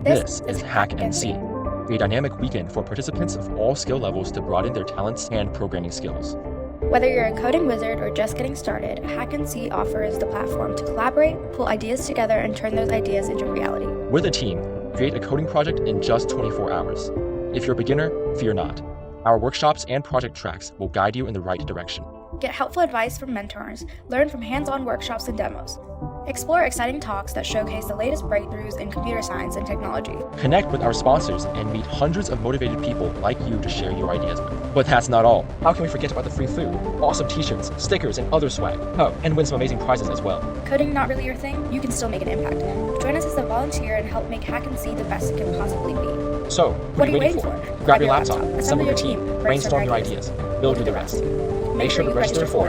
This is HackNC, a dynamic weekend for participants of all skill levels to broaden their talents and programming skills. Whether you're a coding wizard or just getting started, HackNC offers the platform to collaborate, pull ideas together, and turn those ideas into reality. With a team, create a coding project in just 24 hours. If you're a beginner, fear not. Our workshops and project tracks will guide you in the right direction. Get helpful advice from mentors, learn from hands-on workshops and demos. Explore exciting talks that showcase the latest breakthroughs in computer science and technology. Connect with our sponsors and meet hundreds of motivated people like you to share your ideas with. But that's not all. How can we forget about the free food, awesome t-shirts, stickers, and other swag? Oh, and win some amazing prizes as well. Coding not really your thing? You can still make an impact. Join us as a volunteer and help make HackNC the best it can possibly be. So, what are you waiting for? Grab your laptop, assemble your team, brainstorm your ideas, build with the rest. Make sure to register for